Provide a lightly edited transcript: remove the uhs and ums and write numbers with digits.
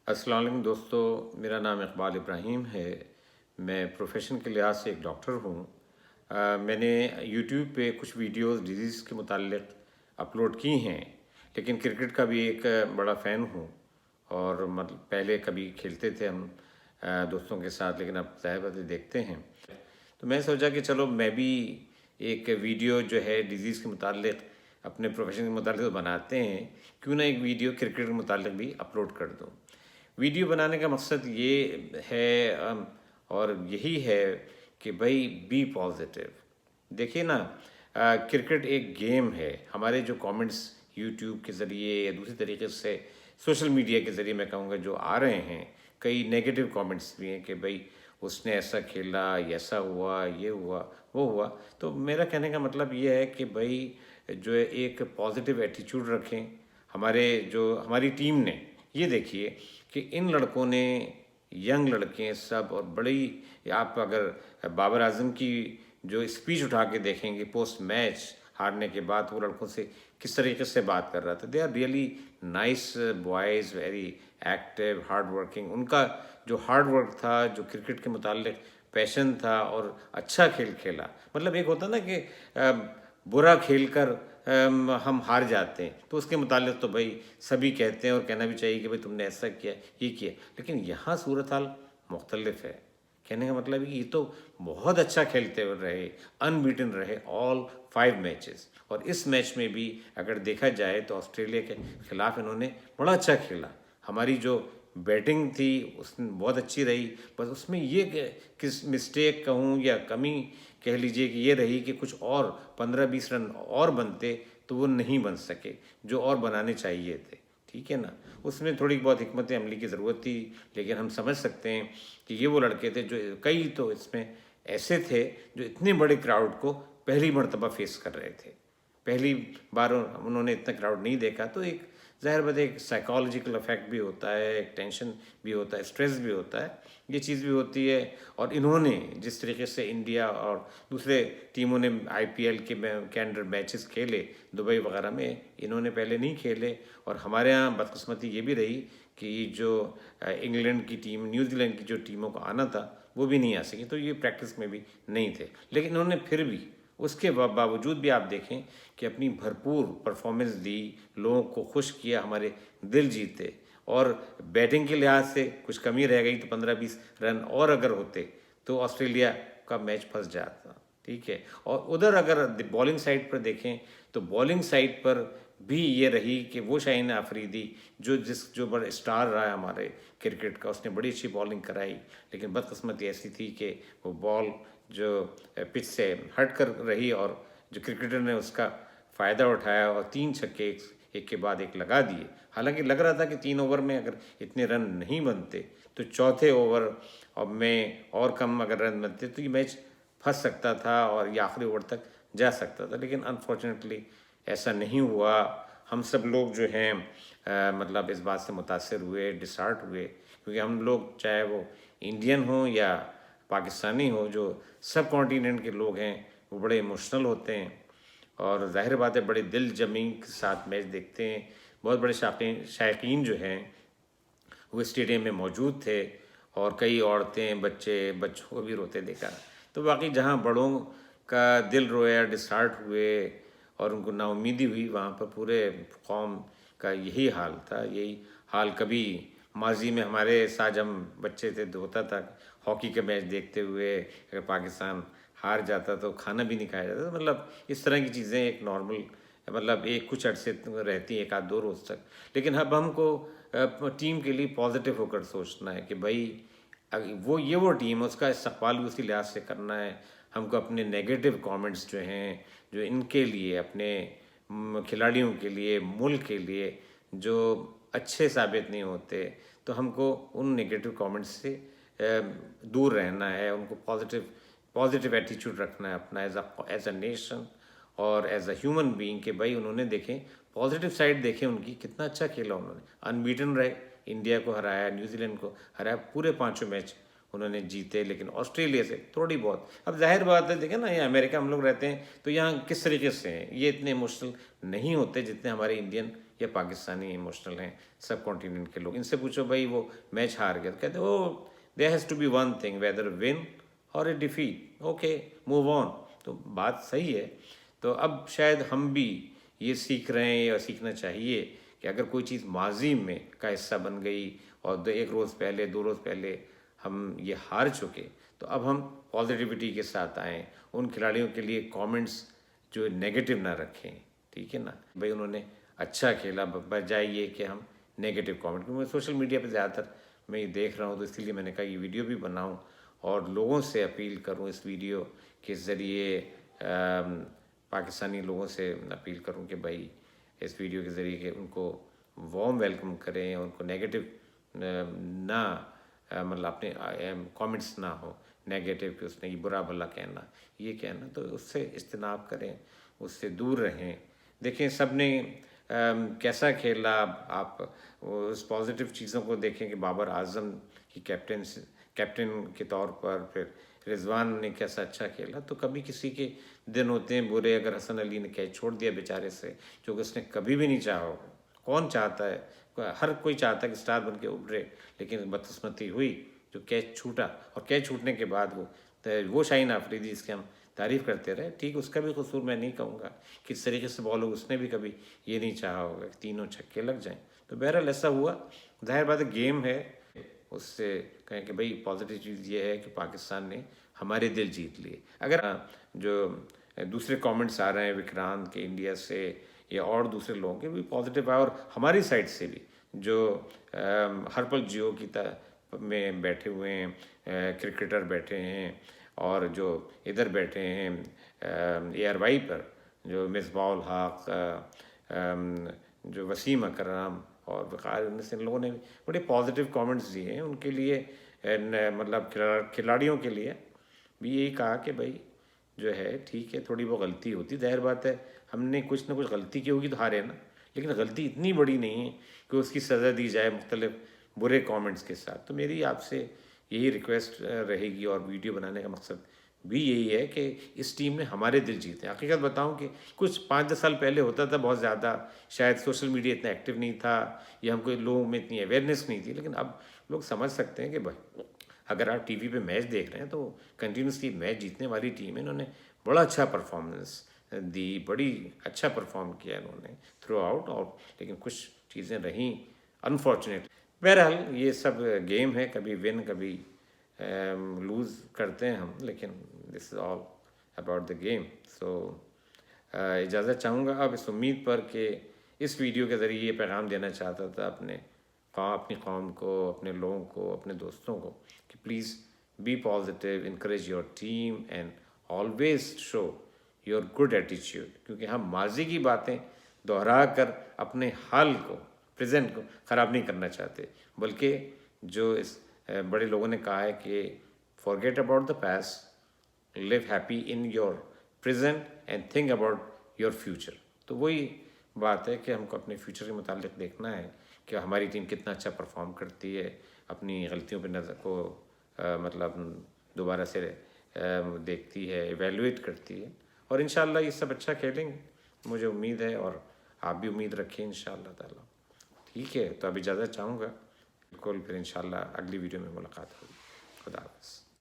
السلام علیکم دوستو، میرا نام اقبال ابراہیم ہے۔ میں پروفیشن کے لحاظ سے ایک ڈاکٹر ہوں۔ میں نے یوٹیوب پہ کچھ ویڈیوز ڈیزیز کے متعلق اپلوڈ کی ہیں، لیکن کرکٹ کا بھی ایک بڑا فین ہوں اور پہلے کبھی کھیلتے تھے ہم دوستوں کے ساتھ، لیکن اب ظاہر باتیں دیکھتے ہیں۔ تو میں سوچا کہ چلو میں بھی ایک ویڈیو جو ہے ڈیزیز کے متعلق اپنے پروفیشن کے متعلق بناتے ہیں، کیوں نہ ایک ویڈیو کرکٹ کے متعلق بھی اپلوڈ کر دوں۔ ویڈیو بنانے کا مقصد یہ ہے اور یہی ہے کہ بھائی بی پازیٹیو۔ دیکھیے نا، کرکٹ ایک گیم ہے۔ ہمارے جو کامنٹس یوٹیوب کے ذریعے یا دوسری طریقے سے سوشل میڈیا کے ذریعے میں کہوں گا جو آ رہے ہیں، کئی نیگیٹو کامنٹس بھی ہیں کہ بھائی اس نے ایسا کھیلا، ایسا ہوا، یہ ہوا، وہ ہوا۔ تو میرا کہنے کا مطلب یہ ہے کہ بھائی جو ہے ایک پازیٹیو ایٹیچیوڈ رکھیں۔ ہماری ٹیم نے یہ دیکھیے کہ ان لڑکوں نے، ینگ لڑکے سب، اور بڑی، آپ اگر بابر اعظم کی جو اسپیچ اٹھا کے دیکھیں گے پوسٹ میچ ہارنے کے بعد، وہ لڑکوں سے کس طریقے سے بات کر رہا تھا۔ They are really nice boys, very active, hard working. ان کا جو ہارڈ ورک تھا، جو کرکٹ کے متعلق پیشن تھا، اور اچھا کھیل کھیلا۔ مطلب ایک ہوتا نا کہ برا کھیل کر ہم ہار جاتے ہیں، تو اس کے متعلق تو بھائی سبھی کہتے ہیں اور کہنا بھی چاہیے کہ بھائی تم نے ایسا کیا، یہ کیا، لیکن یہاں صورتحال مختلف ہے۔ کہنے کا مطلب ہے کہ یہ تو بہت اچھا کھیلتے ہوئے رہے، ان بیٹن رہے آل 5 میچز، اور اس میچ میں بھی اگر دیکھا جائے تو آسٹریلیا کے خلاف انہوں نے بڑا اچھا کھیلا۔ ہماری جو بیٹنگ تھی اس میں بہت اچھی رہی، بس اس میں یہ کس مسٹیک کہوں یا کمی کہہ لیجئے کہ یہ رہی کہ کچھ اور 15-20 رن اور بنتے تو وہ نہیں بن سکے جو اور بنانے چاہیے تھے، ٹھیک ہے نا۔ اس میں تھوڑی بہت حکمت عملی کی ضرورت تھی، لیکن ہم سمجھ سکتے ہیں کہ یہ وہ لڑکے تھے جو کئی تو اس میں ایسے تھے جو اتنے بڑے کراؤڈ کو پہلی مرتبہ فیس کر رہے تھے، پہلی بار انہوں نے اتنا کراؤڈ نہیں دیکھا۔ تو ایک ظاہر بات ہے، ایک سائیکالوجیکل افیکٹ بھی ہوتا ہے، ایک ٹینشن بھی ہوتا ہے، اسٹریس بھی ہوتا ہے، یہ چیز بھی ہوتی ہے۔ اور انہوں نے جس طریقے سے انڈیا اور دوسرے ٹیموں نے IPL کے انڈر میچز کھیلے دبئی وغیرہ میں، انہوں نے پہلے نہیں کھیلے۔ اور ہمارے ہاں بدقسمتی یہ بھی رہی کہ جو انگلینڈ کی ٹیم، نیوزی لینڈ کی جو ٹیموں کو آنا تھا وہ بھی نہیں آ سکی، تو یہ پریکٹس میں بھی نہیں تھے، لیکن انہوں نے پھر بھی اس کے باوجود بھی آپ دیکھیں کہ اپنی بھرپور پرفارمنس دی، لوگوں کو خوش کیا، ہمارے دل جیتے۔ اور بیٹنگ کے لحاظ سے کچھ کمی رہ گئی تو 15-20 رن اور اگر ہوتے تو آسٹریلیا کا میچ پھنس جاتا، ٹھیک ہے۔ اور ادھر اگر بالنگ سائڈ پر دیکھیں تو بالنگ سائڈ پر بھی یہ رہی کہ وہ شاہین آفریدی جو بڑا اسٹار رہا ہے ہمارے کرکٹ کا، اس نے بڑی اچھی بالنگ کرائی، لیکن بدقسمتی ایسی تھی کہ وہ بال جو پچ سے ہٹ کر رہی اور جو کرکٹر نے اس کا فائدہ اٹھایا اور 3 چھکے ایک کے بعد ایک لگا دیے۔ حالانکہ لگ رہا تھا کہ 3 اوور میں اگر اتنے رن نہیں بنتے تو چوتھے اوور میں اور کم اگر رن بنتے تو یہ میچ پھنس سکتا تھا اور یہ آخری اوور تک جا سکتا تھا، لیکن انفارچونیٹلی ایسا نہیں ہوا۔ ہم سب لوگ جو ہیں مطلب اس بات سے متاثر ہوئے، ڈسہارٹ ہوئے، کیونکہ ہم لوگ چاہے وہ انڈین ہوں یا پاکستانی ہوں، جو سب کانٹیننٹ کے لوگ ہیں، وہ بڑے ایموشنل ہوتے ہیں اور ظاہر بات ہے بڑے دل جمی کے ساتھ میچ دیکھتے ہیں۔ بہت بڑے شائقین جو ہیں وہ اسٹیڈیم میں موجود تھے، اور کئی عورتیں، بچوں کو بھی روتے دیکھا۔ تو باقی جہاں بڑوں کا دل رویا، ڈسہارٹ ہوئے اور ان کو نا امیدی ہوئی، وہاں پر پورے قوم کا یہی حال تھا۔ یہی حال کبھی ماضی میں ہمارے ساتھ جب ہم بچے تھے تو ہوتا تھا، ہاکی کا میچ دیکھتے ہوئے اگر پاکستان ہار جاتا تو کھانا بھی نہیں کھایا جاتا، مطلب اس طرح کی چیزیں ایک نارمل، مطلب ایک کچھ عرصے رہتی ہیں، 1-2 روز تک۔ لیکن اب ہم کو ٹیم کے لیے پازیٹیو ہو کر سوچنا ہے کہ بھائی وہ ٹیم، اس کا استقبال بھی اسی لحاظ سے کرنا ہے۔ ہم کو اپنے نیگیٹو کامنٹس جو ہیں، جو ان کے لیے، اپنے کھلاڑیوں کے لیے، ملک کے لیے جو اچھے ثابت نہیں ہوتے، تو ہم کو ان نیگیٹو کامنٹس سے دور رہنا ہے، ان کو پازیٹیو ایٹیچیوڈ رکھنا ہے اپنا ایز اے نیشن اور ایز اے ہیومن بینگ، کہ بھائی انہوں نے دیکھیں پازیٹیو سائڈ، دیکھیں ان کی کتنا اچھا کھیلا، انہوں نے ان بیٹن رہے، انڈیا کو ہرایا، نیوزی لینڈ کو ہرایا، پورے 5 میچ انہوں نے جیتے، لیکن آسٹریلیا سے تھوڑی بہت۔ اب ظاہر بات ہے، دیکھیں نا، یہ امریکہ ہم لوگ رہتے ہیں تو یہاں کس طریقے سے ہیں، یہ اتنے ایموشنل نہیں ہوتے جتنے ہمارے یا پاکستانی ایموشنل ہیں، سب کانٹیننٹ کے لوگ. ان سے پوچھو بھائی وہ میچ ہار گیا، تو کہتے oh there has to be one thing whether win or a defeat, okay move on. تو بات صحیح ہے. تو اب شاید ہم بھی یہ سیکھ رہے ہیں یا سیکھنا چاہیے کہ اگر کوئی چیز ماضی میں کا حصہ بن گئی اور ایک روز پہلے 2 روز پہلے ہم یہ ہار چکے، تو اب ہم پازیٹیوٹی کے ساتھ آئیں. ان کھلاڑیوں کے لیے کامنٹس جو نیگیٹو نہ رکھیں، ٹھیک ہے نا بھائی. انہوں نے اچھا کھیلا بجائے یہ کہ ہم نیگیٹو کامنٹ. کیونکہ میں سوشل میڈیا پہ زیادہ تر میں یہ دیکھ رہا ہوں، تو اس لیے میں نے کہا یہ ویڈیو بھی بناؤں اور لوگوں سے اپیل کروں اس ویڈیو کے ذریعے، پاکستانی لوگوں سے اپیل کروں کہ بھائی اس ویڈیو کے ذریعے کہ ان کو وارم ویلکم کریں، ان کو نیگیٹو نہ مطلب اپنے کامنٹس نہ ہو نیگیٹو کہ اس نے یہ برا بھلا کہنا یہ کہنا، تو اس سے اجتناب کریں، اس سے دور رہیں. دیکھیں سب نے کیسا کھیلا، آپ اس پازیٹیو چیزوں کو دیکھیں کہ بابر اعظم کی کیپٹن کے طور پر، پھر رضوان نے کیسا اچھا کھیلا. تو کبھی کسی کے دن ہوتے ہیں برے. اگر حسن علی نے کیچ چھوڑ دیا بیچارے سے جو کہ اس نے کبھی بھی نہیں چاہا ہوگا، کون چاہتا ہے، ہر کوئی چاہتا ہے کہ سٹار بن کے ابھرے، لیکن بدقسمتی ہوئی جو کیچ چھوٹا. اور کیچ چھوٹنے کے بعد وہ شاہین آفریدی جس کے ہم تعریف کرتے رہے، ٹھیک اس کا بھی قصور میں نہیں کہوں گا. کس طریقے سے بال ہو، اس نے بھی کبھی یہ نہیں چاہا ہوگا کہ تینوں چھکے لگ جائیں. تو بہرحال ایسا ہوا. ظاہر بات ہے گیم ہے، اس سے کہیں کہ بھائی پازیٹیو چیز یہ ہے کہ پاکستان نے ہمارے دل جیت لیے. اگر جو دوسرے کامنٹس آ رہے ہیں وکرانت کے انڈیا سے یا اور دوسرے لوگوں کے بھی پازیٹیو آئے، اور ہماری سائڈ سے بھی جو ہر پل جیو کی میں بیٹھے ہوئے ہیں کرکٹر بیٹھے ہیں، اور جو ادھر بیٹھے ہیں اے آر وائی پر جو مصباح الحق، جو وسیم اکرم اور وقار، ان سے لوگوں نے بڑے پازیٹیو کامنٹس دیے ہیں. ان کے لیے مطلب کھلاڑیوں کے لیے بھی یہی کہا کہ بھائی جو ہے ٹھیک ہے تھوڑی وہ غلطی ہوتی، ظاہر بات ہے ہم نے کچھ نہ کچھ غلطی کی ہوگی تو ہارے نا، لیکن غلطی اتنی بڑی نہیں ہے کہ اس کی سزا دی جائے مختلف برے کامنٹس کے ساتھ. تو میری آپ سے یہی ریکویسٹ رہے گی، اور ویڈیو بنانے کا مقصد بھی یہی ہے کہ اس ٹیم نے ہمارے دل جیتے. حقیقت بتاؤں کہ کچھ 5-10 سال پہلے ہوتا تھا بہت زیادہ، شاید سوشل میڈیا اتنا ایکٹیو نہیں تھا یا ہم کو لوگوں میں اتنی اویئرنیس نہیں تھی، لیکن اب لوگ سمجھ سکتے ہیں کہ بھائی اگر آپ ٹی وی پہ میچ دیکھ رہے ہیں تو کنٹینیوسلی میچ جیتنے والی ٹیم ہے. انہوں نے بڑا اچھا پرفارمنس دی، بڑی اچھا پرفارم کیا انہوں نے تھرو آؤٹ، اور لیکن کچھ چیزیں رہیں انفارچونیٹ. بہرحال یہ سب گیم ہے، کبھی ون کبھی لوز کرتے ہیں ہم، لیکن دس از آل اباؤٹ دا گیم. سو اجازت چاہوں گا اب اس امید پر کہ اس ویڈیو کے ذریعے یہ پیغام دینا چاہتا تھا اپنی قوم کو، اپنے لوگوں کو، اپنے دوستوں کو کہ please be positive, encourage your team and always show your good ایٹیچیوڈ. کیونکہ ہم ماضی کی باتیں دہرا کر اپنے حال کو، پریزنٹ کو خراب نہیں کرنا چاہتے، بلکہ جو اس بڑے لوگوں نے کہا ہے کہ forget about the past, live happy in your present and think about your future. تو وہی بات ہے کہ ہم کو اپنے فیوچر کے متعلق دیکھنا ہے کہ ہماری ٹیم کتنا اچھا پرفارم کرتی ہے، اپنی غلطیوں پہ نظر کو مطلب دوبارہ سے دیکھتی ہے، ایویلویٹ کرتی ہے، اور انشاءاللہ یہ سب اچھا کھیلیں گے. مجھے امید ہے اور آپ بھی امید رکھیں انشاءاللہ تعالیٰ. ٹھیک ہے، تو اب اجازت چاہوں گا، بالکل پھر انشاءاللہ اگلی ویڈیو میں ملاقات ہوگی. خدا حافظ.